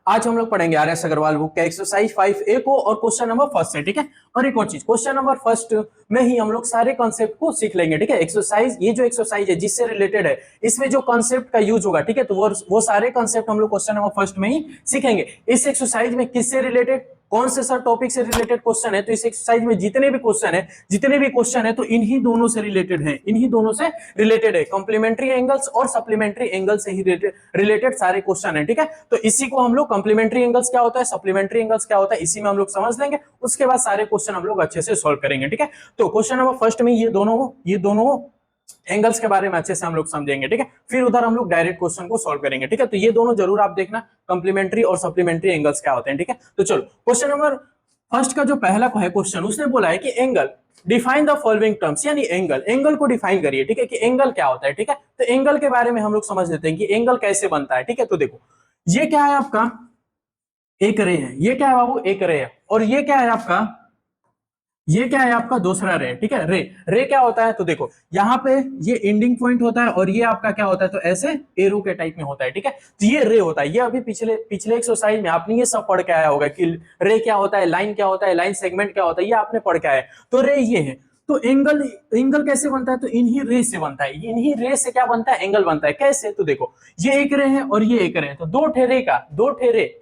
आज हम लोग पढ़ेंगे आर.एस. अग्रवाल बुक का एक्सरसाइज 5A को और क्वेश्चन नंबर फर्स्ट है, ठीक है। और एक और चीज, क्वेश्चन नंबर फर्स्ट में ही हम लोग सारे कॉन्सेप्ट को सीख लेंगे, ठीक है। एक्सरसाइज, ये जो एक्सरसाइज है जिससे रिलेटेड है, इसमें जो कॉन्सेप्ट का यूज होगा, ठीक है, तो वो सारे कॉन्सेप्ट हम लोग क्वेश्चन नंबर फर्स्ट में ही सीखेंगे। इस एक्सरसाइज में किससे रिलेटेड, कौन से सर टॉपिक से रिलेटेड क्वेश्चन है, तो इस एक्सरसाइज में जितने भी क्वेश्चन है तो इन्हीं दोनों से रिलेटेड है, इन्हीं दोनों से रिलेटेड है। कॉम्प्लीमेंट्री एंगल्स और सप्लीमेंट्री एंगल से ही रिलेटेड सारे क्वेश्चन है, ठीक है। तो इसी को हम लोग कॉम्प्लीमेंट्री एंगल्स क्या होता है, सप्लीमेंट्री एंगल्स क्या होता है, इसी में हम लोग समझ लेंगे। उसके बाद सारे क्वेश्चन हम लोग अच्छे से सॉल्व करेंगे, ठीक है। तो क्वेश्चन नंबर फर्स्ट में ये दोनों एंगल्स के बारे में अच्छे से हम लोग समझेंगे, ठीक है। फिर उधर हम लोग डायरेक्ट क्वेश्चन को सॉल्व करेंगे, ठीक है। तो ये दोनों जरूर आप देखना, कॉम्प्लीमेंट्री और सप्लीमेंट्री एंगल्स क्या होते हैं, ठीक है। तो चलो क्वेश्चन नंबर फर्स्ट का जो पहला है क्वेश्चन, उसने बोला है कि angle define the following terms, यानी एंगल को डिफाइन करिए, ठीक है, कि एंगल क्या होता है, ठीक है। तो एंगल के बारे में हम लोग समझ लेते हैं कि एंगल कैसे बनता है, ठीक है। तो देखो, ये क्या है आपका, एक रे है, ये क्या है बाबू, एक रे है, और ये क्या है आपका, ये क्या है आपका दूसरा रे, ठीक है। रे क्या होता है, तो देखो यहाँ पे ये एंडिंग पॉइंट होता है और ये आपका क्या होता है, तो ऐसे एरो के टाइप में होता है, ठीक है। तो ये रे होता है। ये अभी पिछले एक्सरसाइज में आपने ये सब पढ़ के आया होगा कि रे क्या होता है, लाइन क्या होता है, लाइन सेगमेंट क्या होता है, ये आपने पढ़ के आया है। तो रे ये है। तो एंगल कैसे बनता है, तो इन्हीं रे से बनता है, इन्हीं रे से क्या बनता है, एंगल बनता है। कैसे, तो देखो ये एक रे है और ये एक रे है, तो दो ठेरे,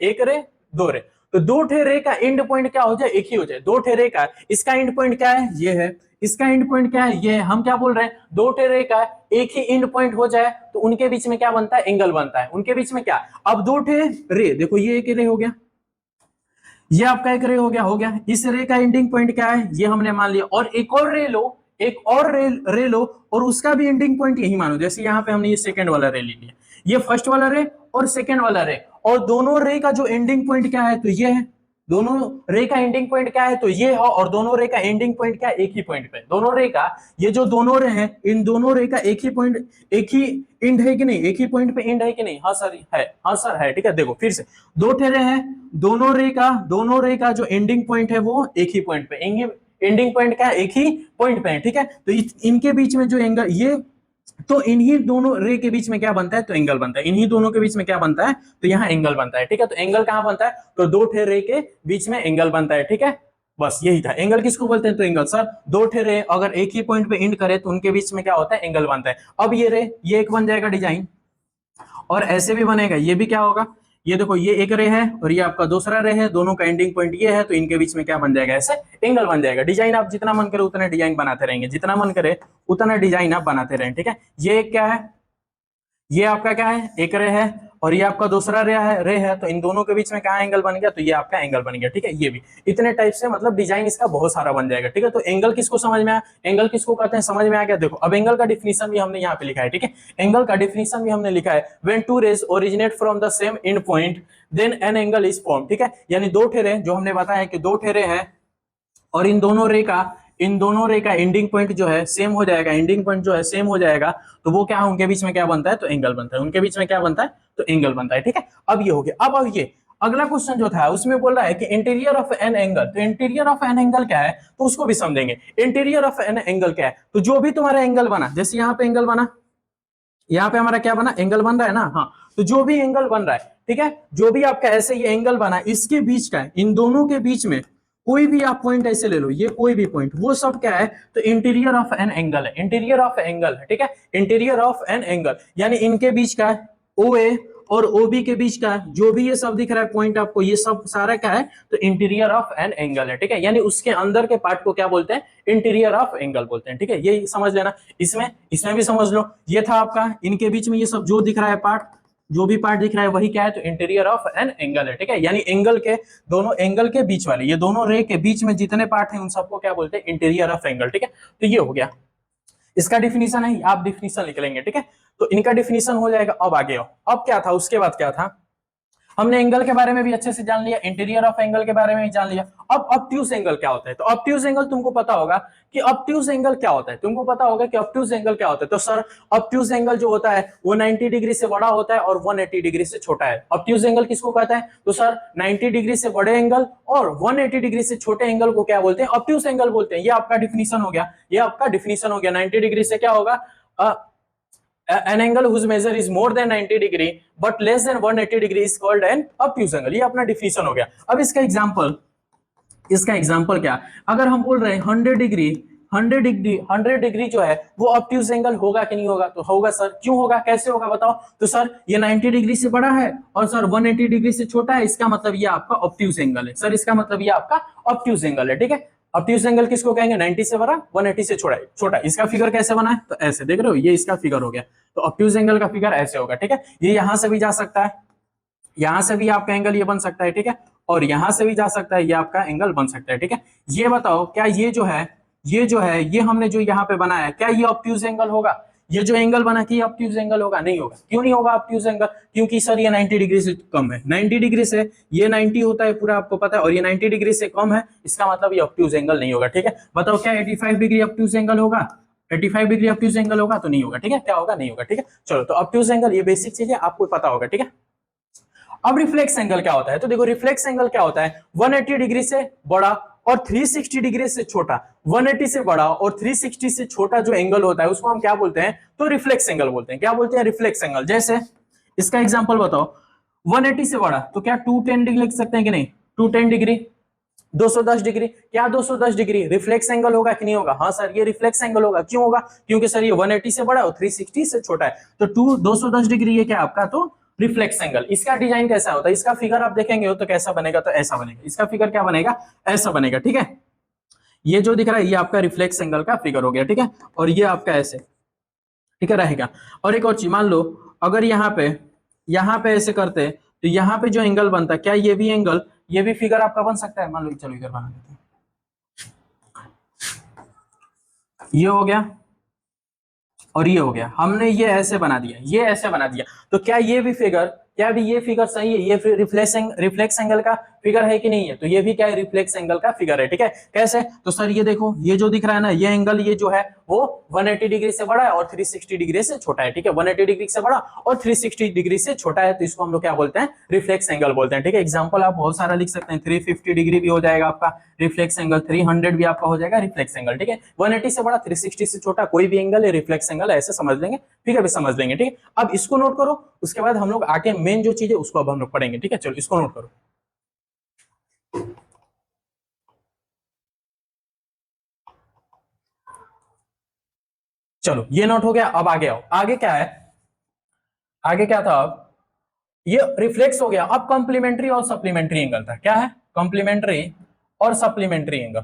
एक रे, दो रे, तो दो ठेरे का एंड पॉइंट क्या हो जाए, एक ही हो जाए। दो ठेरे का, इसका एंड पॉइंट क्या है, ये है, इसका एंड पॉइंट क्या है, ये है। हम क्या बोल रहे हैं, दो ठेरे का एक ही एंड पॉइंट हो जाए तो उनके बीच में क्या बनता है, एंगल बनता है। उनके बीच में क्या, अब दो ठे रे, देखो ये एक रे हो गया, ये आपका एक रे हो गया। इस रे का एंडिंग पॉइंट क्या है, ये हमने मान लिया। और एक और रे लो, एक और रे लो, और उसका भी एंडिंग पॉइंट यही मानो। जैसे यहाँ पे हमने ये सेकंड वाला रे ले लिया, ये फर्स्ट वाला रे और सेकंड वाला रे, और दोनों रे का जो एंडिंग पॉइंट क्या है, तो ये है। दोनों रे का एंडिंग पॉइंट क्या है, तो ये है। और दोनों रे का एंडिंग पॉइंट क्या है, एक ही पॉइंट पे। दोनों रे का, ये जो दोनों रे हैं, इन दोनों रे का एक ही पॉइंट, एक ही एंड है कि नहीं, एक ही पॉइंट पे एंड है कि नहीं, हाँ सर है, हाँ सर है, ठीक है। देखो फिर से, दो ठेरे हैं, दोनों रे का जो एंडिंग पॉइंट है वो एक ही पॉइंट पे, एंडिंग पॉइंट क्या है, एक ही पॉइंट पे है, ठीक है। तो इनके बीच में जो एंगल, ये तो इन्हीं दोनों रे के बीच में क्या बनता है, तो एंगल बनता है। इन्हीं दोनों के बीच में क्या बनता है, तो यहाँ एंगल बनता है, ठीक है। तो एंगल कहां बनता है, तो दो ठे रे के बीच में एंगल बनता है, ठीक है। बस यही था। एंगल किसको बोलते हैं, तो एंगल सर दो ठे रे अगर एक ही पॉइंट पे एंड करे तो उनके बीच में क्या होता है, एंगल बनता है। अब ये रे, ये एक बन जाएगा डिजाइन, और ऐसे भी बनेगा, ये भी क्या होगा, ये देखो ये एक रे है और ये आपका दूसरा रे है, दोनों का एंडिंग पॉइंट ये है, तो इनके बीच में क्या बन जाएगा, ऐसे एंगल बन जाएगा। डिजाइन आप जितना मन करे उतना डिजाइन बनाते रहेंगे, जितना मन करे उतना डिजाइन आप बनाते रहें, ठीक है। ये क्या है, ये आपका क्या है, एक रे है, और ये आपका दूसरा रे है, तो इन दोनों के बीच में क्या एंगल बन गया, तो ये आपका एंगल बन गया, ठीक है। ये भी इतने टाइप से मतलब डिजाइन इसका बहुत सारा बन जाएगा, ठीक है। तो एंगल किसको समझ में आया, एंगल किसको कहते हैं, समझ में आ गया। देखो अब एंगल का डिफिनीशन भी हमने यहाँ पे लिखा है, ठीक है। एंगल का डिफिनीशन भी हमने लिखा है, when two rays originate from the same end point then an angle is form, ठीक है। यानी दो ठेरे, जो हमने बताया कि दो ठेरे हैं और इन दोनों रे का एंडिंग पॉइंट जो है सेम हो जाएगा, एंडिंग पॉइंट जो है सेम हो जाएगा, तो वो क्या है, उनके बीच में क्या बनता है, तो एंगल बनता है। उनके बीच में क्या बनता है, तो एंगल बनता है, ठीक है। अब ये हो गया। अब ये अगला क्वेश्चन जो था उसमें बोल रहा है कि इंटीरियर ऑफ एन एंगल, तो इंटीरियर ऑफ एन एंगल क्या है, तो उसको भी समझेंगे। इंटीरियर ऑफ एन एंगल क्या है, तो जो भी तुम्हारा एंगल बना, जैसे यहाँ पे एंगल बना, यहाँ पे हमारा क्या बना, एंगल बन रहा है ना, हाँ। तो जो भी एंगल बन रहा है, ठीक है, जो भी आपका ऐसे ये एंगल बना, इसके बीच का है, इन दोनों के बीच में कोई भी आप पॉइंट ऐसे ले लो, ये कोई भी पॉइंट, वो सब क्या है, तो इंटीरियर ऑफ एन एंगल है, इंटीरियर ऑफ एंगल है, ठीक है। इंटीरियर ऑफ एन एंगल यानी इनके बीच का है, ओ ए और ओ बी के बीच का जो भी ये सब दिख रहा है पॉइंट आपको, ये सब सारा क्या है, तो इंटीरियर ऑफ एन एंगल है, ठीक है। यानी उसके अंदर के पार्ट को क्या बोलते हैं, इंटीरियर ऑफ एंगल बोलते हैं, ठीक है। ये समझ लेना। इसमें भी समझ लो, ये था आपका, इनके बीच में ये सब जो दिख रहा है पार्ट, जो भी पार्ट दिख रहा है वही क्या है, तो इंटीरियर ऑफ एन एंगल है, ठीक है। यानी एंगल के, दोनों एंगल के बीच वाले, ये दोनों रे के बीच में जितने पार्ट हैं उन सबको क्या बोलते हैं, इंटीरियर ऑफ एंगल, ठीक है। तो ये हो गया, इसका डिफिनीशन है, आप डिफिनीशन लिख लेंगे, ठीक है। तो इनका डिफिनीशन हो जाएगा। अब आगे आओ, अब क्या था, उसके बाद क्या था, हमने एंगल के बारे में भी अच्छे से जान लिया, इंटीरियर ऑफ एंगल के बारे में भी जान लिया। अब ऑब्ट्यूज एंगल क्या होता है, तो ऑब्ट्यूज एंगल तुमको पता होगा कि ऑब्ट्यूज एंगल क्या होता है, तुमको पता होगा कि ऑब्ट्यूज एंगल क्या होता है। तो सर ऑब्ट्यूज एंगल जो होता है वो 90 डिग्री से बड़ा होता है और 180 डिग्री से छोटा है। ऑब्ट्यूज एंगल किसको कहता है, तो सर 90 डिग्री से बड़े एंगल और 180 डिग्री से छोटे एंगल को क्या बोलते हैं, ऑब्ट्यूज एंगल बोलते हैं। ये आपका डिफिनीशन हो गया, ये आपका डिफिनीशन हो गया। 90 डिग्री से क्या होगा, an angle whose measure is more than 90 degree but less than 180 degree is called an obtuse angle। ये अपना डिफिनेशन हो गया। अब इसका एग्जांपल क्या, अगर हम बोल रहे हैं 100 डिग्री जो है वो ऑब्ट्यूज एंगल होगा कि नहीं होगा, तो होगा सर। क्यों होगा, कैसे होगा बताओ। तो सर ये 90 डिग्री से बड़ा है और सर 180 डिग्री से छोटा है, इसका मतलब ये आपका ऑब्ट्यूज एंगल है सर, इसका मतलब ये आपका ऑब्ट्यूज एंगल है। ठीक है, ऑब्ट्यूज एंगल किसको कहेंगे, 90 से बड़ा 180 से छोटा। इसका फिगर कैसे बना है, तो ऐसे देख रहे हो, ये इसका फिगर हो गया। तो ऑब्ट्यूज एंगल का फिगर ऐसे होगा। ठीक है, ये यहां से भी जा सकता है, यहां से भी आपका एंगल ये बन सकता है। ठीक है, और यहां से भी जा सकता है, ये आपका एंगल बन सकता है। ठीक है, ये बताओ क्या ये जो है ये हमने जो यहाँ पे बनाया है, क्या ये ऑब्ट्यूज एंगल होगा, ये जो एंगल बना कि ऑब्ट्यूज एंगल होगा, नहीं होगा। क्यों नहीं होगा ऑब्ट्यूज एंगल, क्योंकि सर ये 90 डिग्री से कम है, 90 डिग्री से ये 90 होता है पूरा आपको पता है, और ये 90 डिग्री से कम है, इसका मतलब ये ऑब्ट्यूज एंगल नहीं होगा। ठीक है, बताओ क्या 85 डिग्री ऑब्ट्यूज एंगल होगा, 85 डिग्री ऑब्ट्यूज एंगल होगा, तो नहीं होगा। ठीक है, क्या होगा, नहीं होगा। ठीक है, चलो, तो ऑब्ट्यूज एंगल ये बेसिक चीज है, आपको पता होगा। ठीक है, अब रिफ्लेक्स एंगल क्या होता है, तो देखो रिफ्लेक्स एंगल क्या होता है, 180 डिग्री से बड़ा और 360 डिग्री से छोटा। 180 से बड़ा और 360 से छोटा जो एंगल होता है उसको हम क्या बोलते हैं, तो रिफ्लेक्स एंगल बोलते हैं। क्या बोलते हैं, रिफ्लेक्स एंगल। जैसे इसका एग्जांपल बताओ, 180 से बड़ा तो क्या 210 डिग्री लिख सकते हैं कि नहीं, 210 डिग्री, 210 डिग्री, क्या 210 डिग्री रिफ्लेक्स एंगल होगा कि नहीं होगा, हाँ सर ये रिफ्लेक्स एंगल होगा। क्यों होगा, क्योंकि सर ये 180 से बड़ा और 360 से छोटा है, तो 210 डिग्री ये क्या आपका, तो रिफ्लेक्स एंगल। इसका डिजाइन कैसा होता है, इसका फिगर आप देखेंगे तो कैसा बनेगा, तो ऐसा बनेगा। इसका फिगर क्या बनेगा, ऐसा बनेगा। ठीक है, ये जो दिख रहा है ये आपका रिफ्लेक्स एंगल का फिगर हो गया। ठीक है, और ये आपका ऐसे, ठीक है, रहेगा। और एक और चीज मान लो, अगर यहाँ पे ऐसे करते तो यहाँ पे जो एंगल बनता है, क्या ये भी एंगल, ये भी फिगर आपका बन सकता है। मान लो चलो इधर बना देते हैं, ये हो गया और ये हो गया, हमने ये ऐसे बना दिया, ये ऐसे बना दिया, तो क्या ये भी फिगर, क्या भी ये फिगर सही है, ये रिफ्लेक्स एंगल का फिगर है कि नहीं है, तो ये भी क्या है, रिफ्लेक्स एंगल का फिगर है। ठीक है, कैसे, तो सर ये देखो, ये जो दिख रहा है ना, ये एंगल ये जो है वो 180 डिग्री से बड़ा है और 360 डिग्री से छोटा है। ठीक है, 180 डिग्री से बड़ा और 360 डिग्री से छोटा है, तो इसको हम लोग क्या बोलते हैं, रिफ्लेक्स एंगल बोलते हैं। ठीक है, एग्जाम्पल आप बहुत सारा लिख सकते हैं, 350 डिग्री भी हो जाएगा आपका रिफ्लेक्स एंगल, 300 भी आपका हो जाएगा रिफ्लेक्स एंगल। ठीक है, 180 से बड़ा 360 से छोटा कोई भी एंगल है रिफ्लेक्स एंगल, ऐसे समझ लेंगे। ठीक है, भी समझ लेंगे। ठीक है, अब इसको नोट करो, उसके बाद हम लोग आके मेन जो चीज है उसको अब हम लोग पढ़ेंगे। ठीक है, चलो इसको नोट करो। चलो ये नोट हो गया, अब आगे आओ। आगे क्या है, आगे क्या था, अब ये रिफ्लेक्स हो गया। अब कॉम्प्लीमेंट्री और सप्लीमेंट्री एंगल था, क्या है, कॉम्प्लीमेंट्री और सप्लीमेंट्री एंगल।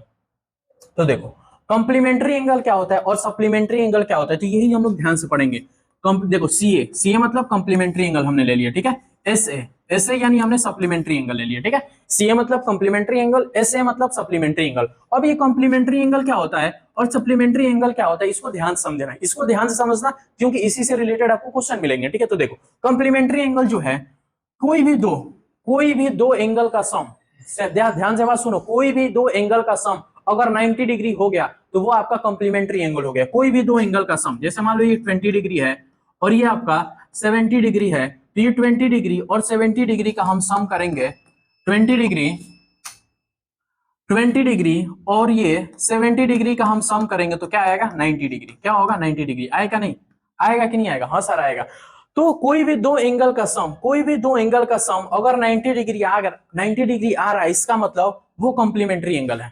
तो देखो कॉम्प्लीमेंट्री एंगल क्या होता है और सप्लीमेंट्री एंगल क्या होता है, तो यही हम लोग ध्यान से पढ़ेंगे। देखो सी ए मतलब कॉम्प्लीमेंट्री एंगल हमने ले लिया। ठीक है, एस ए यानी हमने सप्लीमेंट्री एंगल ले लिया। ठीक है, सी ए मतलब कॉम्प्लीमेंट्री एंगल, एस ए मतलब सप्लीमेंट्री एंगल। अब ये कॉम्प्लीमेंट्री एंगल क्या होता है और सप्लीमेंट्री एंगल क्या होता है, इसको ध्यान से समझना है, इसको ध्यान से समझना, क्योंकि इसी से रिलेटेड आपको क्वेश्चन मिलेंगे। ठीक है, तो देखो कॉम्प्लीमेंट्री एंगल जो है, कोई भी दो एंगल का सम, ध्यान से बात सुनो, कोई भी दो एंगल का सम अगर 90 डिग्री हो गया तो वो आपका कॉम्प्लीमेंट्री एंगल हो गया। कोई भी दो एंगल का सम, जैसे मान लो ये 20 डिग्री है और ये आपका 70 डिग्री है, तो ये 20 डिग्री और 70 डिग्री का हम सम करेंगे, 20 डिग्री और ये 70 डिग्री का हम सम करेंगे तो क्या आएगा, 90 डिग्री। क्या होगा, 90 डिग्री आएगा, नहीं आएगा कि नहीं आएगा, हाँ सर आएगा। तो कोई भी दो एंगल का सम अगर 90 डिग्री आ रहा है, इसका मतलब वो कॉम्प्लीमेंट्री एंगल है,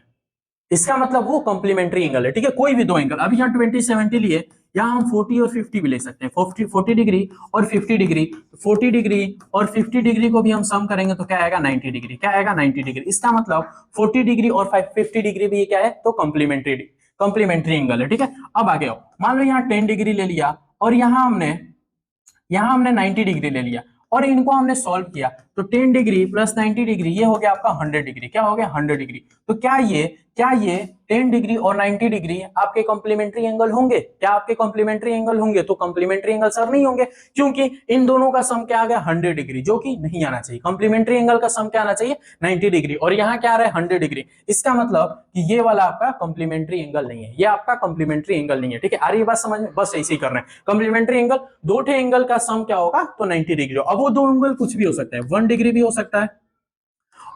इसका मतलब वो कॉम्प्लीमेंट्री एंगल है। ठीक है, कोई भी दो एंगल, अभी यहाँ 20 70 लिए, यहाँ हम 40 और 50 भी ले सकते हैं, 40 डिग्री और 50 डिग्री, 40 डिग्री और 50 डिग्री को भी हम सम करेंगे तो क्या आएगा, 90 डिग्री। क्या आएगा, 90 डिग्री। इसका मतलब 40 डिग्री और 50 डिग्री भी क्या है, तो कॉम्प्लीमेंट्री एंगल है। ठीक है, अब आगे आओ, मान लो यहाँ 10 डिग्री ले लिया और यहाँ हमने 90 डिग्री ले लिया और इनको हमने सॉल्व किया, तो 10 डिग्री प्लस 90 डिग्री ये हो गया आपका 100 डिग्री। क्या हो गया, 100 डिग्री। तो क्या ये 10 डिग्री और 90 डिग्री आपके कॉम्प्लीमेंट्री एंगल होंगे, क्या आपके कॉम्प्लीमेंट्री एंगल होंगे, तो कॉम्प्लीमेंट्री एंगल सर नहीं होंगे, क्योंकि इन दोनों का सम क्या आ गया, 100 डिग्री, जो कि नहीं आना चाहिए। कॉम्प्लीमेंट्री एंगल का सम क्या आना चाहिए, 90 डिग्री, और यहाँ क्या आ रहा है, 100 डिग्री। इसका मतलब कि ये वाला आपका कॉम्प्लीमेंट्री एंगल नहीं है, ये आपका कॉम्प्लीमेंट्री एंगल नहीं है। ठीक है, आ रही है बात समझ में, बस ऐसे ही कर रहे हैं। कॉम्प्लीमेंट्री एंगल, दो ठे एंगल का सम क्या होगा, तो 90 डिग्री। अब वो दो एंगल कुछ भी हो सकता है, 1 डिग्री भी हो सकता है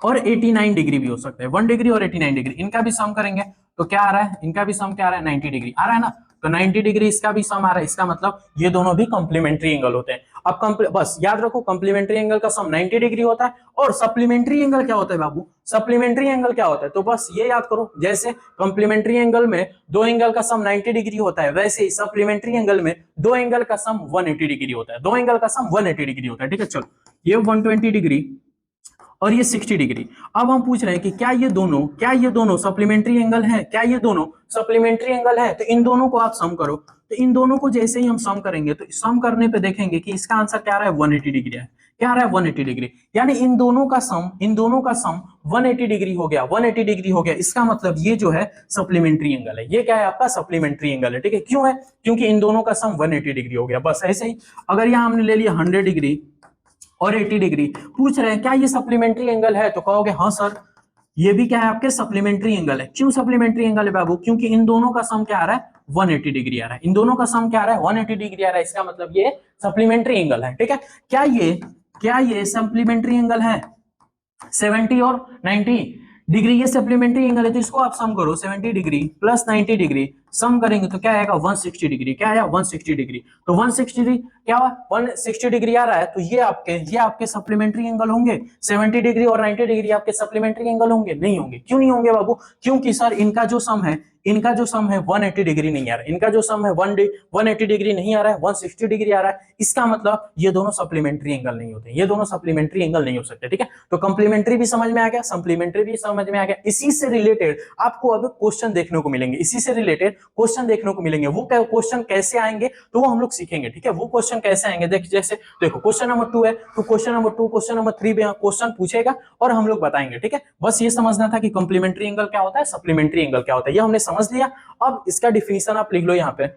और 89 डिग्री भी हो सकता है, 1 डिग्री और 89 डिग्री, इनका भी सम करेंगे तो क्या आ रहा है, इनका भी सम क्या आ रहा है, 90 डिग्री आ रहा है ना। तो 90 डिग्री इसका भी सम आ रहा है, इसका मतलब ये दोनों भी कॉम्प्लीमेंट्री एंगल होते हैं। अब बस याद रखो कॉम्प्लीमेंट्री एंगल का सम 90 डिग्री होता है, और सप्लीमेंट्री एंगल क्या होता है बाबू, सप्लीमेंट्री एंगल क्या होता है, तो बस ये याद करो, जैसे कॉम्प्लीमेंट्री एंगल में दो एंगल का सम 90 डिग्री होता है, वैसे ही सप्लीमेंट्री एंगल में दो एंगल का सम 180 डिग्री होता है, दो एंगल का सम 180 डिग्री होता है, ठीक है। चलो ये 120 डिग्री और ये 60 डिग्री। अब हम पूछ रहे हैं कि क्या ये दोनों सप्लीमेंट्री एंगल है, क्या ये दोनों सप्लीमेंट्री एंगल है, तो इन दोनों को आप सम करो। तो इन दोनों को जैसे ही हम सम करेंगे तो सम करने पे देखेंगे कि इसका आंसर क्या आ रहा है, 180 डिग्री है। क्या आ रहा है, 180 डिग्री, यानी इन दोनों का सम 180 डिग्री हो गया, 180 डिग्री हो गया। इसका मतलब ये जो है सप्लीमेंट्री एंगल है, ये क्या है आपका सप्लीमेंट्री एंगल है, ठीक है। क्यों है, क्योंकि इन दोनों का सम 180 डिग्री हो गया। बस ऐसे ही अगर यहां हमने ले लिया 100 डिग्री और 80 डिग्री, पूछ रहे हैं क्या ये सप्लीमेंट्री एंगल है, तो कहोगे हाँ सर ये भी क्या है आपके सप्लीमेंट्री एंगल है। क्यों सप्लीमेंट्री एंगल है बाबू, क्योंकि इन दोनों का सम क्या आ रहा है, 180 डिग्री आ रहा है, इन दोनों का सम क्या आ रहा है, 180 डिग्री आ रहा है। इसका मतलब ये सप्लीमेंट्री एंगल है, ठीक है। क्या ये सप्लीमेंट्री एंगल है 70 और 90 डिग्री, ये सप्लीमेंट्री एंगल है, तो इसको आप सम करो, 70 डिग्री प्लस 90 डिग्री सम करेंगे तो क्या आएगा, 160 डिग्री। क्या आया, 160 डिग्री। तो 160 डिग्री क्या हुआ, 160 डिग्री आ रहा है, तो ये आपके सप्लीमेंट्री एंगल होंगे। 70 डिग्री और 90 डिग्री आपके सप्लीमेंट्री एंगल होंगे, नहीं होंगे। क्यों नहीं होंगे बाबू, क्योंकि सर इनका जो सम है 180 डिग्री नहीं आ रहा है, इनका जो सम है 180 डिग्री नहीं आ रहा है, 160 डिग्री आ रहा है। इसका मतलब ये दोनों सप्लीमेंट्री एंगल नहीं होते, ये दोनों सप्लीमेंट्री एंगल नहीं हो सकते, ठीक है। तो कंप्लीमेंट्री भी समझ में आ गया, सप्लीमेंट्री भी समझ में आ गया। इसी से रिलेटेड आपको अब क्वेश्चन देखने को मिलेंगे, इसी से रिलेटेड क्वेश्चन देखने को मिलेंगे। वो क्वेश्चन कैसे आएंगे तो वो हम लोग सीखेंगे, ठीक है। वो क्वेश्चन कैसे आएंगे, जैसे देखो क्वेश्चन नंबर 2 है, तो क्वेश्चन नंबर 2 क्वेश्चन नंबर 3 में क्वेश्चन पूछेगा और हम लोग बताएंगे, ठीक है। बस ये समझना था कि कंप्लीमेंट्री एंगल क्या होता है, सप्लीमेंट्री एंगल क्या होता है, ये हमने समझ लिया। अब इसका डिफिनीशन आप लिख लो यहाँ पे।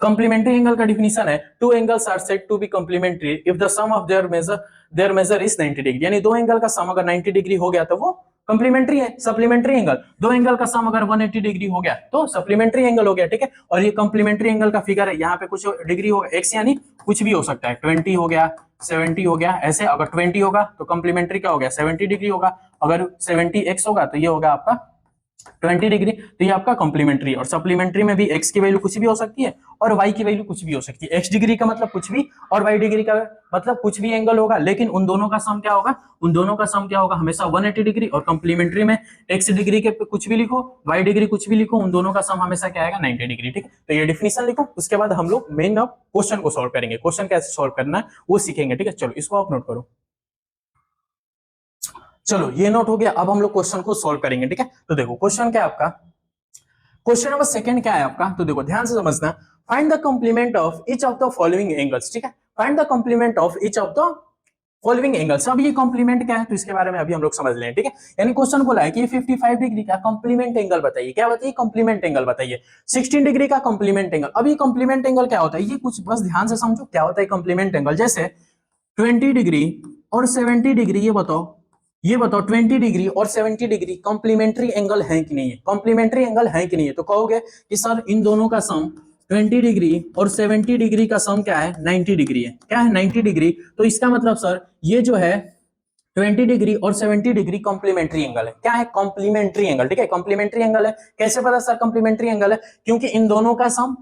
कंप्लीमेंट्री एंगल का डिफिनीशन है, two angles are said to be complementary if the sum of their measure is 90 degree, यानी दो एंगल का सम अगर 90 डिग्री हो गया तो वो कंप्लीमेंट्री है। सप्लीमेंट्री एंगल, दो एंगल का सम अगर 180 डिग्री हो गया तो सप्लीमेंट्री एंगल हो गया, ठीक है। और ये कंप्लीमेंट्री एंगल का फिगर है, यहाँ पे कुछ डिग्री होगा, एक्स यानी कुछ भी हो सकता है, 20 हो गया, 70 हो गया, ऐसे अगर 20 होगा तो कंप्लीमेंट्री क्या हो गया, 70 डिग्री होगा, अगर 70 एक्स होगा तो ये होगा आपका 20 डिग्री। तो ये आपका कॉम्प्लीमेंट्री, और सप्लीमेंट्री में भी x की वैल्यू कुछ भी हो सकती है और y की वैल्यू कुछ भी हो सकती है। x डिग्री का मतलब कुछ भी और y डिग्री का मतलब कुछ भी एंगल होगा, लेकिन उन दोनों का सम क्या होगा, उन दोनों का सम क्या होगा, हमेशा 180 डिग्री। और कॉम्प्लीमेंट्री में x डिग्री के कुछ भी लिखो, y डिग्री कुछ भी लिखो, उन दोनों का सम हमेशा क्या आएगा, 90 डिग्री, ठीक है। तो ये डिफिनीशन लिखो, उसके बाद हम लोग मेन क्वेश्चन को सॉल्व करेंगे, क्वेश्चन कैसे सॉल्व करना है वो सीखेंगे, ठीक है। चलो इसको आप नोट करो। चलो ये नोट हो गया, अब हम लोग क्वेश्चन को सॉल्व करेंगे, ठीक है। तो देखो क्वेश्चन क्या है आपका, क्वेश्चन नंबर सेकंड क्या है आपका, तो देखो ध्यान से समझना, find the complement of each of the following angles, ठीक है। Find the complement of each of the following angles. अब ये कॉम्प्लीमेंट क्या है तो इसके बारे में अभी हम लोग समझ लें, ठीक है। यानी क्वेश्चन बोला है कि 55 डिग्री का कॉम्प्लीमेंट एंगल बताइए, क्या बताइए, कॉम्प्लीमेंट एंगल बताइए। 16 डिग्री का कॉम्प्लीमेंट एंगल। अब ये कॉम्प्लीमेंट एंगल क्या होता है, ये कुछ बस ध्यान से समझो क्या होता है कॉम्प्लीमेंट एंगल। जैसे 20 डिग्री और 70 डिग्री, ये बताओ 20 डिग्री और 70 डिग्री कॉम्प्लीमेंट्री एंगल है कि नहीं है, कॉम्प्लीमेंट्री एंगल है कि नहीं है। तो कहोगे कि सर इन दोनों का सम 20 डिग्री और 70 डिग्री का सम क्या है, 90 डिग्री है। क्या है, 90 डिग्री। तो इसका मतलब सर ये जो है 20 डिग्री और 70 डिग्री कॉम्प्लीमेंट्री एंगल है। क्या है, कॉम्प्लीमेंट्री एंगल, ठीक है, कॉम्प्लीमेंट्री एंगल है। कैसे पता सर कॉम्प्लीमेंट्री एंगल है, क्योंकि इन दोनों का सम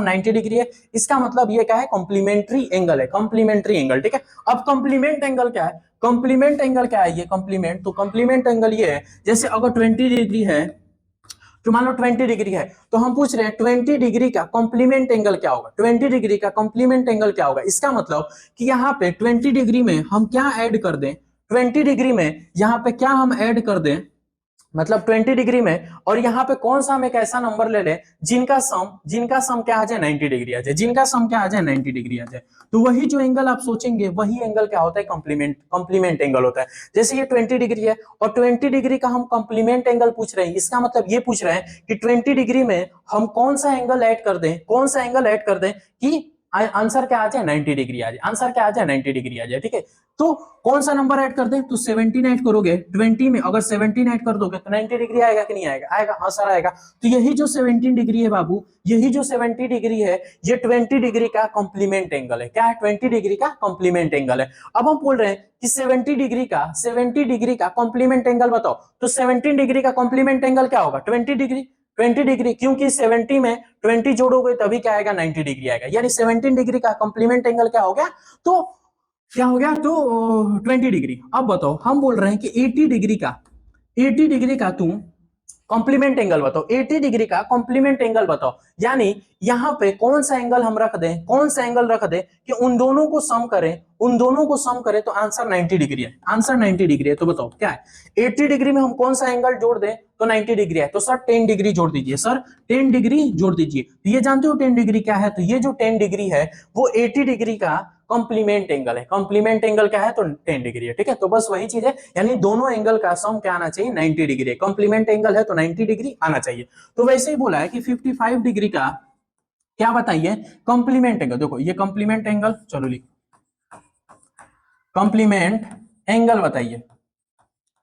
90 डिग्री है। इसका मतलब ये क्या है, कॉम्प्लीमेंट्री एंगल है, कॉम्प्लीमेंट्री एंगल, ठीक है। अब कॉम्प्लीमेंट एंगल क्या है, कॉम्प्लीमेंट एंगल क्या है, ये कॉम्प्लीमेंट, तो कॉम्प्लीमेंट एंगल ये है, जैसे अगर 20 डिग्री है तो मान लो 20 डिग्री है, तो हम पूछ रहे हैं 20 डिग्री का कॉम्प्लीमेंट एंगल क्या होगा, 20 डिग्री का कॉम्प्लीमेंट एंगल क्या होगा। इसका मतलब कि यहाँ पे 20 डिग्री में हम क्या ऐड कर दें, 20 डिग्री में यहाँ पे क्या हम ऐड कर दें, मतलब 20 डिग्री में, और यहाँ पे कौन सा हम एक ऐसा नंबर ले लें जिनका सम क्या आ जाए, 90 डिग्री आ जाए, जिनका सम क्या आ जाए, 90 डिग्री आ जाए। तो वही जो एंगल आप सोचेंगे वही एंगल क्या होता है, कॉम्प्लीमेंट एंगल होता है। जैसे ये 20 डिग्री है और 20 डिग्री का हम कॉम्प्लीमेंट एंगल पूछ रहे हैं, इसका मतलब ये पूछ रहे हैं कि 20 डिग्री में हम कौन सा एंगल ऐड कर दें, कि आंसर क्या आ जाए, 90 डिग्री आ जाए, आंसर क्या आ जाए, 90 डिग्री आ जाए, ठीक है। तो कौन सा नंबर ऐड कर दें, तो 17 ऐड करोगे 20 में, अगर 17 ऐड कर दोगे तो 90 डिग्री आएगा कि नहीं आएगा, आएगा, हाँ सर आएगा। तो यही जो 17 डिग्री है बाबू, यही जो 70 डिग्री है, ये 20 डिग्री का कॉम्प्लीमेंट एंगल है। क्या है, 20 डिग्री का कॉम्प्लीमेंट एंगल है। अब हम बोल रहे हैं कि 70 डिग्री का कॉम्प्लीमेंट एंगल बताओ, तो 17 डिग्री का कॉम्प्लीमेंट एंगल क्या होगा, 20 डिग्री। 20 डिग्री, क्योंकि 70 में 20 जोड़ोगे तभी क्या आएगा 90 डिग्री आएगा, यानी 17 डिग्री का कॉम्प्लीमेंट एंगल क्या हो गया, तो क्या हो गया, तो 20 डिग्री। अब बताओ हम बोल रहे हैं कि 80 डिग्री का तुम कॉम्प्लीमेंट एंगल बताओ, 80 डिग्री का कॉम्प्लीमेंट एंगल बताओ, यानी यहां पे कौन सा एंगल हम रख दें, कौन सा एंगल रख दें कि उन दोनों को सम करें, उन दोनों को सम करें तो आंसर 90 डिग्री है, आंसर 90 डिग्री है। तो बताओ क्या है, 80 डिग्री में हम कौन सा एंगल जोड़ दें तो 90 डिग्री है, तो सर 10 डिग्री जोड़ दीजिए, सर 10 डिग्री जोड़ दीजिए। तो ये जानते हो 10 डिग्री क्या है, तो ये जो 10 डिग्री है वो 80 डिग्री का कॉम्प्लीमेंट एंगल है, कॉम्प्लीमेंट एंगल क्या है तो 10 डिग्री है, ठीक है। तो बस वही चीज है, यानी दोनों एंगल का सम क्या आना चाहिए 90 डिग्री, कॉम्प्लीमेंट एंगल है तो 90 डिग्री आना चाहिए। तो वैसे ही बोला है कि 55 डिग्री का क्या बताइए कॉम्प्लीमेंट एंगल, देखो ये कॉम्प्लीमेंट एंगल, चलो लिख कॉम्प्लीमेंट एंगल बताइए,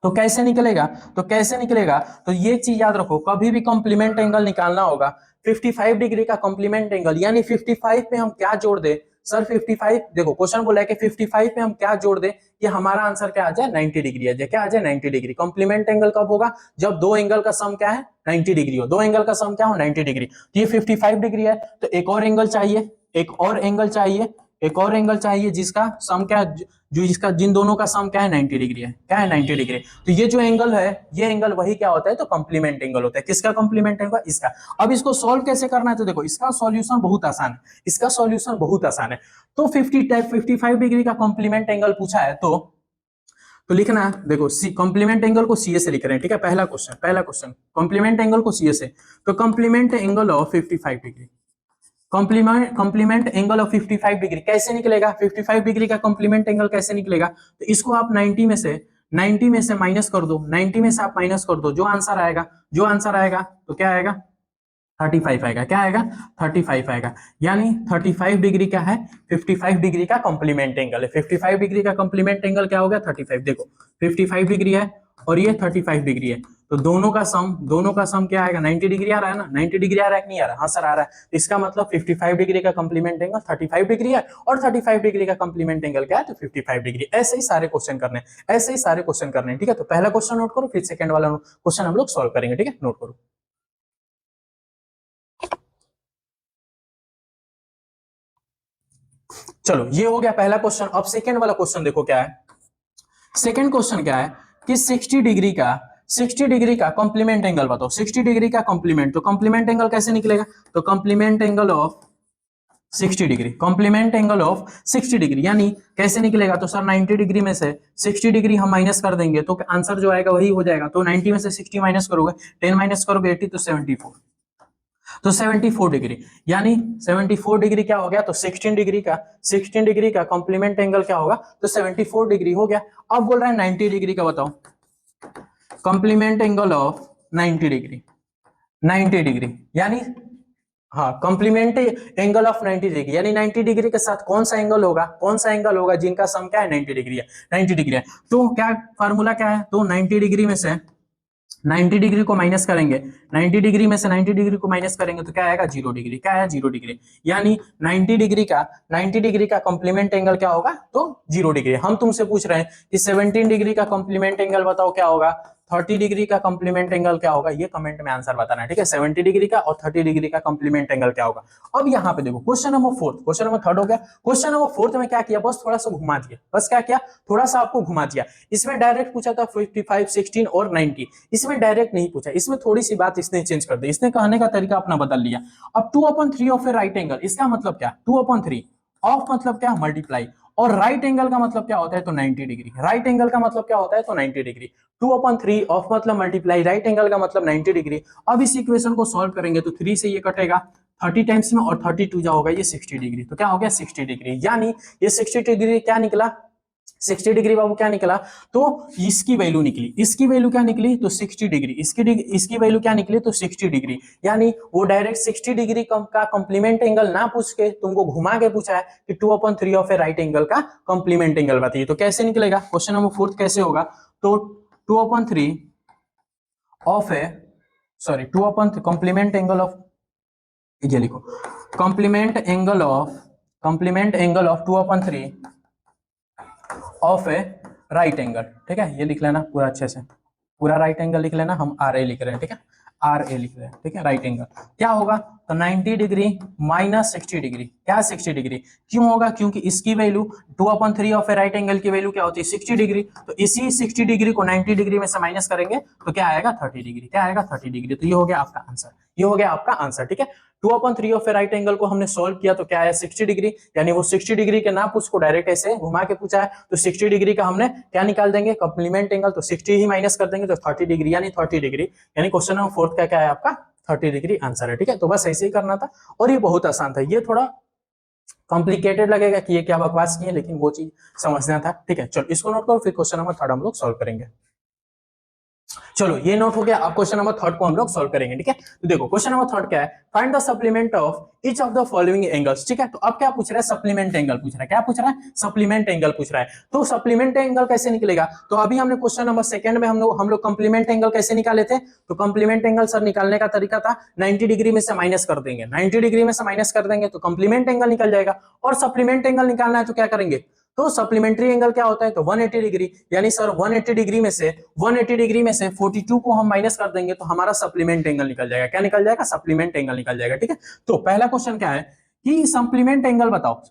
तो कैसे निकलेगा, तो कैसे निकलेगा, तो ये चीज याद रखो, कभी भी कॉम्प्लीमेंट एंगल निकालना होगा 55 डिग्री का कॉम्प्लीमेंट एंगल, यानी 55 पे हम क्या जोड़ दे, सर 55, देखो क्वेश्चन बोला है कि 55 पे हम क्या जोड़ दे कि हमारा आंसर क्या आ जाए 90 डिग्री आ जाए, क्या आ जाए 90 डिग्री। कॉम्प्लीमेंट एंगल कब होगा, जब दो एंगल का सम क्या है 90 डिग्री हो, दो एंगल का सम क्या हो 90 डिग्री। तो ये 55 डिग्री है, तो एक और एंगल चाहिए, एक और एंगल चाहिए, एक और एंगल चाहिए जिसका सम क्या है, जो इसका जिन दोनों का सम क्या है 90 डिग्री है, क्या है 90 डिग्री। तो ये जो एंगल है, ये एंगल वही क्या होता है तो कॉम्प्लीमेंट एंगल होता है, किसका कॉम्प्लीमेंट एंगल, इसका। अब इसको सॉल्व कैसे करना है, तो देखो इसका सॉल्यूशन बहुत आसान है, इसका सॉल्यूशन बहुत आसान है। तो 55 डिग्री का कॉम्प्लीमेंट एंगल पूछा है, तो लिखना है, देखो कॉम्प्लीमेंट एंगल को सीए से लिख रहे हैं, ठीक है। पहला क्वेश्चन कॉम्प्लीमेंट एंगल को सीए से, तो complement angle of 55 degree, complement angle of 55 degree कैसे निकलेगा, 55 डिग्री का कॉम्प्लीमेंट एंगल कैसे निकलेगा, तो इसको आप 90 में से माइनस कर दो, 90 में से आप माइनस कर दो, जो आंसर आएगा, तो क्या आएगा 35 आएगा, क्या आएगा 35 आएगा, यानी 35 डिग्री का है, 55 डिग्री का कॉम्प्लीमेंट एंगल है, 55 डिग्री का कॉम्प्लीमेंट एंगल क्या हो गया 35, देखो 55 डिग्री है और ये 35 डिग्री है, तो दोनों का सम क्या आएगा 90 डिग्री आ रहा है ना, 90 डिग्री आ रहा है कि नहीं आ रहा, हाँ सर आ रहा है। तो इसका मतलब 55 डिग्री का कॉम्प्लीमेंट एंगल 35 डिग्री है और 35 डिग्री का कॉम्प्लीमेंट एंगल क्या है तो 55 डिग्री। ऐसे ही सारे क्वेश्चन करने हैं, ऐसे ही सारे क्वेश्चन करने हैं, ठीक है। तो पहला क्वेश्चन नोट करो, फिर सेकंड वाला क्वेश्चन हम लोग सॉल्व करेंगे, ठीक है, नोट करो। चलो ये हो गया पहला क्वेश्चन। अब सेकंड वाला क्वेश्चन देखो क्या है, सेकंड क्वेश्चन क्या है कि 60 डिग्री का कॉम्प्लीमेंट एंगल बताओ, 60 डिग्री का कॉम्प्लीमेंट, तो कॉम्प्लीमेंट एंगल कैसे निकलेगा, तो complement angle of 60 degree, complement angle of 60 degree, यानी कैसे निकलेगा, तो सर 90 डिग्री में से 60 डिग्री हम माइनस कर देंगे तो आंसर जो आएगा वही हो जाएगा, तो 90 में से 60 माइनस करोगे, 10 माइनस करोगे 80, तो 74, तो 74 डिग्री, यानी 74 डिग्री क्या हो गया, तो 16 डिग्री का कॉम्प्लीमेंट एंगल क्या होगा, तो 74 डिग्री हो गया। अब बोल रहा है 90 डिग्री का बताओ complement angle of 90 degree, 90 degree, यानी हाँ कॉम्प्लीमेंट एंगल ऑफ 90 डिग्री, यानी 90 डिग्री के साथ कौन सा एंगल होगा, जिनका सम क्या है 90 डिग्री है, 90 डिग्री है। तो क्या फार्मूला क्या है, तो 90 डिग्री में से 90 डिग्री को माइनस करेंगे, 90 डिग्री में से 90 डिग्री को माइनस करेंगे तो क्या आएगा 0 डिग्री, क्या है 0 डिग्री, यानी 90 डिग्री का कॉम्प्लीमेंट एंगल क्या होगा तो 0 डिग्री। हम तुमसे पूछ रहे हैं कि 17 डिग्री का कॉम्प्लीमेंट एंगल बताओ क्या होगा, 30 डिग्री का कॉम्प्लीमेंट एंगल क्या होगा, ये कमेंट में आंसर बताना है, ठीक है। 70 डिग्री का और 30 डिग्री का कॉम्प्लीमेंट एंगल क्या होगा। अब यहाँ पे देखो question number fourth, question number third हो गया, क्वेश्चन नंबर फोर्थ में क्या किया, बस थोड़ा सा घुमा दिया, बस क्या किया थोड़ा सा आपको घुमा दिया। इसमें डायरेक्ट पूछा था 55, 16 और 90, इसमें डायरेक्ट नहीं पूछा, इसमें थोड़ी सी बात इसने चेंज कर दी, इसने कहने का तरीका अपना बदल लिया। अब 2/3 ऑफ ए राइट एंगल, इसका मतलब क्या 2/3 ऑफ मतलब क्या मल्टीप्लाई, और राइट एंगल का मतलब क्या होता है तो 90 डिग्री, राइट एंगल का मतलब क्या होता है तो 90 डिग्री, 2/3 ऑफ मतलब मल्टीप्लाई, राइट एंगल का मतलब 90 डिग्री। अब इस इक्वेशन को सॉल्व करेंगे तो 3 से ये कटेगा 30 टाइम्स में और 32 जा होगा ये 60 डिग्री, तो क्या हो गया 60 डिग्री, यानी ये 60 डिग्री क्या निकला 60 डिग्री बाबू क्या निकला, तो इसकी वैल्यू निकली, इसकी वैल्यू क्या निकली तो 60 डिग्री, इसकी वैल्यू क्या निकली तो 60 डिग्री, यानी वो डायरेक्ट 60 डिग्री का कॉम्प्लीमेंट एंगल ना पूछ के तुमको घुमा के पूछा है कि 2/3 ऑफ ए राइट एंगल का कॉम्प्लीमेंट एंगल बताइए, तो कैसे निकलेगा क्वेश्चन नंबर फोर्थ कैसे होगा, तो 2/3 of a sorry 2/3 complement angle of, ये लिखो complement angle of 2/3 of a right angle, ठीक है, ये लिख लेना पूरा अच्छे से। पूरा राइट एंगल लिख लेना, हम आर ए लिख रहे हैं, ठीक है, आर ए लिख रहे हैं, ठीक है, राइट एंगल क्या होगा, तो 90 डिग्री माइनस 60 डिग्री, क्या 60 डिग्री, क्यों होगा, क्योंकि इसकी value 2/3 of a right angle की वैल्यू क्या होती है 60 डिग्री, तो इसी 60 डिग्री को 90 डिग्री में से माइनस करेंगे तो क्या आएगा 30 डिग्री, क्या आएगा 30 डिग्री, तो ये हो गया आपका आंसर, ये हो गया आपका आंसर, ठीक है। 2/3 ऑफ ए राइट एंगल को हमने सॉल्व किया तो क्या आया 60 डिग्री, यानी वो 60 डिग्री के ना पूछ को डायरेक्ट ऐसे घुमा के पूछा है, तो 60 डिग्री का हमने क्या निकाल देंगे कॉम्प्लीमेंट एंगल, तो 60 ही माइनस कर देंगे तो 30 डिग्री, यानी 30 डिग्री, यानी क्वेश्चन नंबर 4 का क्या है आपका 30 डिग्री आंसर है, ठीक है। तो बस ऐसे ही करना था और ये बहुत आसान था, ये थोड़ा कॉम्प्लिकेटेड लगेगा कि ये क्या बकवास नहीं है, लेकिन वो चीज समझना था, ठीक है। चलो इसको नोट करो, फिर क्वेश्चन नंबर 3 हम लोग सॉल्व करेंगे। चलो ये नोट हो गया, अब क्वेश्चन नंबर 3 को हम लोग सॉल्व करेंगे, ठीक है। तो देखो क्वेश्चन नंबर 3 क्या है, find the supplement of each of the following angles, ठीक है। तो अब क्या पूछ रहा है, सप्लीमेंट एंगल पूछ रहा है, क्या पूछ रहा है, सप्लीमेंट एंगल पूछ रहा है। तो सप्लीमेंट एंगल कैसे निकलेगा, तो अभी हमने क्वेश्चन नंबर 2 में हम लोग कंप्लीमेंट एंगल कैसे निकाले थे, तो कंप्लीमेंट एंगल सर निकालने का तरीका था 90 डिग्री में से माइनस कर देंगे, 90 डिग्री में से माइनस कर देंगे तो कंप्लीमेंट एंगल निकल जाएगा, और सप्लीमेंट एंगल निकालना है तो क्या करेंगे, तो सप्लीमेंट्री एंगल क्या होता है, तो 180 डिग्री, यानी सर 180 डिग्री में से 42 को हम माइनस कर देंगे तो हमारा सप्लीमेंट एंगल निकल जाएगा, क्या निकल जाएगा, सप्लीमेंट एंगल निकल जाएगा, ठीक है। तो पहला क्वेश्चन क्या है कि सप्लीमेंट एंगल बताओ,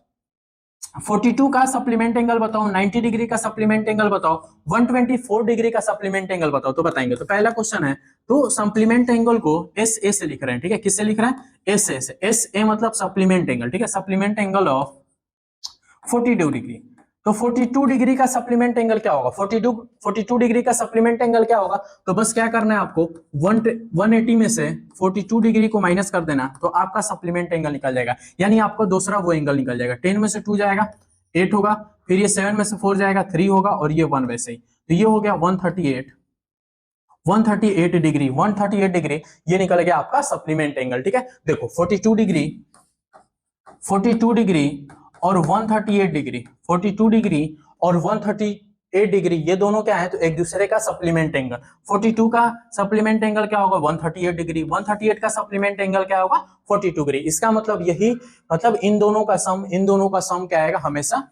42 का सप्लीमेंट एंगल बताओ, 90 डिग्री का सप्लीमेंट एंगल बताओ, 124 डिग्री का सप्लीमेंट एंगल बताओ, तो बताएंगे। तो पहला क्वेश्चन है, तो सप्लीमेंट एंगल को एस ए से लिख रहे हैं, ठीक है, किससे लिख रहे हैं, एस ए से, एस ए मतलब सप्लीमेंट एंगल, ठीक है, सप्लीमेंट एंगल ऑफ 42 डिग्री, तो 42 डिग्री का सप्लीमेंट एंगल क्या होगा, 42 डिग्री का सप्लीमेंट एंगल क्या होगा, तो बस क्या करना है आपको 180 में से 42 डिग्री को माइनस कर देना तो आपका सप्लीमेंट एंगल निकल जाएगा, यानी आपको दूसरा वो एंगल निकल जाएगा, 10 में से 2 जाएगा 8 होगा, फिर ये 7 में से 4 जाएगा 3 होगा, और ये 1 वैसे ही, तो ये हो गया 138 डिग्री, 138 डिग्री ये निकल गया आपका सप्लीमेंट एंगल, ठीक है। देखो 42 डिग्री और 138 डिग्री, 42 डिग्री और 138 डिग्री ये दोनों क्या है, तो एक दूसरे का सप्लीमेंट एंगल, 42 का सप्लीमेंट एंगल क्या होगा 138 डिग्री, 138 का सप्लीमेंट एंगल क्या होगा 42 डिग्री, इसका मतलब यही, मतलब इन दोनों का सम क्या आएगा, हमेशा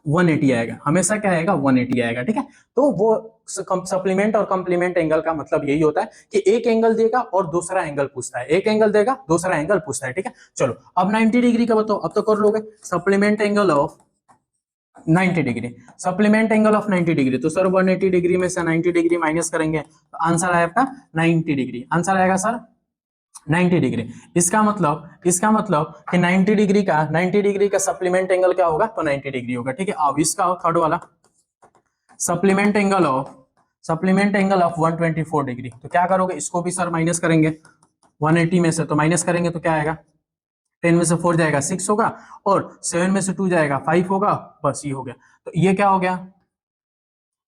180 आएगा, हमेशा क्या आएगा 180 आएगा, ठीक है। तो वो सप्लीमेंट और कंप्लीमेंट एंगल का मतलब यही होता है कि एक एंगल देगा और दूसरा एंगल पूछता है, एक एंगल देगा दूसरा एंगल पूछता है, ठीक है। चलो अब 90 डिग्री का बताओ, अब तो कर लोगे, supplement angle of 90 degree, supplement angle of 90 degree, तो सर 180 डिग्री में से 90 डिग्री माइनस करेंगे तो आंसर आएगा आपका 90 डिग्री, आंसर आएगा सर 90 डिग्री, इसका मतलब कि 90 डिग्री का सप्लीमेंट एंगल क्या होगा, तो 90 डिग्री होगा, ठीक है। अब इसका थर्ड वाला सप्लीमेंट एंगल ऑफ 124 डिग्री, तो क्या करोगे, इसको भी सर माइनस करेंगे 180 में से, तो माइनस करेंगे तो क्या आएगा, 10 में से 4 जाएगा 6 होगा, और 7 में से 2 जाएगा 5 होगा, बस ये हो गया, तो ये क्या हो गया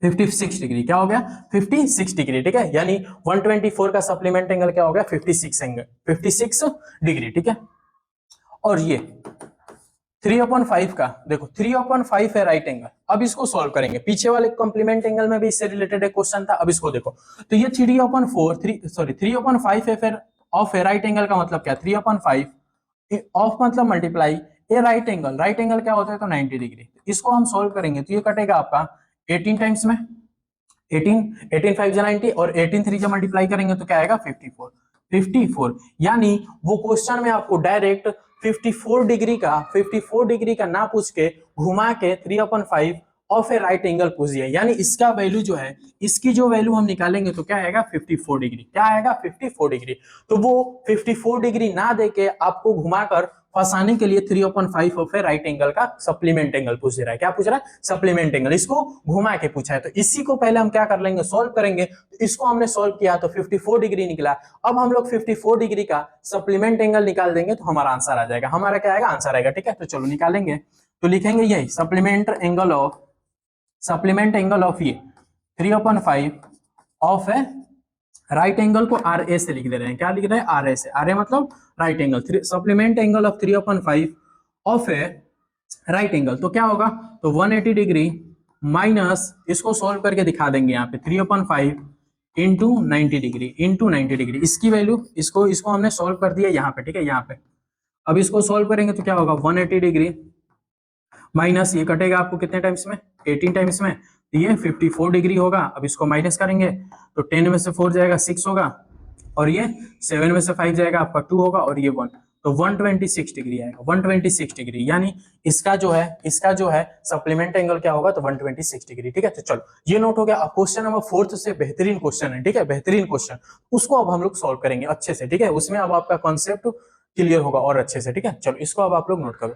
56 डिग्री, क्या हो गया 56 डिग्री, ठीक है, यानी 124 का सप्लीमेंट एंगल क्या हो गया 56 डिग्री, ठीक है। और ये 3/5 का देखो 3/5 है राइट एंगल, अब इसको सॉल्व करेंगे, पीछे वाले कॉम्प्लीमेंट एंगल में भी इससे रिलेटेड एक क्वेश्चन था, अब इसको देखो, तो ये 3/5 है, फिर ऑफ है राइट एंगल का मतलब क्या 3/5 ऑफ मतलब मल्टीप्लाई ए राइट एंगल क्या होता है, तो 90 डिग्री, इसको हम सॉल्व करेंगे तो ये कटेगा आपका 18 टाइम्स में, 18 5 जा 90 और 18 3 जा मल्टीप्लाई करेंगे तो क्या आएगा 54, यानी वो क्वेश्चन में आपको डायरेक्ट 54 डिग्री का ना पूछ के घुमा के 3/5 ऑफ ए राइट एंगल पूछ दिया, यानी इसका वैल्यू जो है, इसकी जो वैल्यू हम निकालेंगे तो क्या आएगा 54 डिग्री, क्या आएगा 54 डिग्री, तो वो 54 डिग्री ना देके आपको घुमाकर फंसाने के लिए 3/5 ऑफ ए राइट एंगल का सप्लीमेंट एंगल पूछ रहा है, क्या पूछ रहा है सप्लीमेंट एंगल, इसको घुमा के पूछा है, तो इसी को पहले हम क्या कर लेंगे सॉल्व करेंगे, तो इसको हमने सॉल्व किया तो 54 डिग्री निकला, अब हम लोग 54 डिग्री का सप्लीमेंट एंगल निकाल देंगे तो हमारा आंसर आ जाएगा, हमारा क्या आएगा आंसर आएगा, ठीक है। तो चलो निकालेंगे, तो लिखेंगे यही सप्लीमेंट एंगल ऑफ ये 3/5 ऑफ है राइट एंगल को आर ए से लिख दे रहे हैं, क्या लिख रहे हैं आर ए से, आर ए मतलब right angle, supplement angle of 3/5 of है राइट एंगल, तो क्या होगा, तो 180 डिग्री माइनस, इसको सॉल्व करके दिखा देंगे यहाँ पे 3/5 इंटू 90 डिग्री, इसकी वैल्यू इसको हमने सॉल्व कर दिया यहाँ पे, ठीक है, यहाँ पे अब इसको सॉल्व करेंगे तो क्या होगा 180 डिग्री माइनस, ये कटेगा आपको कितने टाइम्स में 18 टाइम्स में, ये 54 डिग्री होगा। अब इसको माइनस करेंगे तो 10 में से 4 जाएगा 6 होगा, और ये 7 में से 5 जाएगा आपका 2 होगा, और ये 1, तो 126 डिग्री आएगा, 126 डिग्री। यानी इसका जो है सप्लीमेंट एंगल क्या होगा, तो 126 डिग्री। ठीक है, तो चलो ये नोट हो गया। अब क्वेश्चन नंबर 4 से बेहतरीन क्वेश्चन है, ठीक है, बेहतरीन क्वेश्चन, उसको अब हम लोग सॉल्व करेंगे अच्छे से। ठीक है, उसमें अब आपका कॉन्सेप्ट क्लियर होगा और अच्छे से। ठीक है, चलो इसको अब आप लोग नोट करो।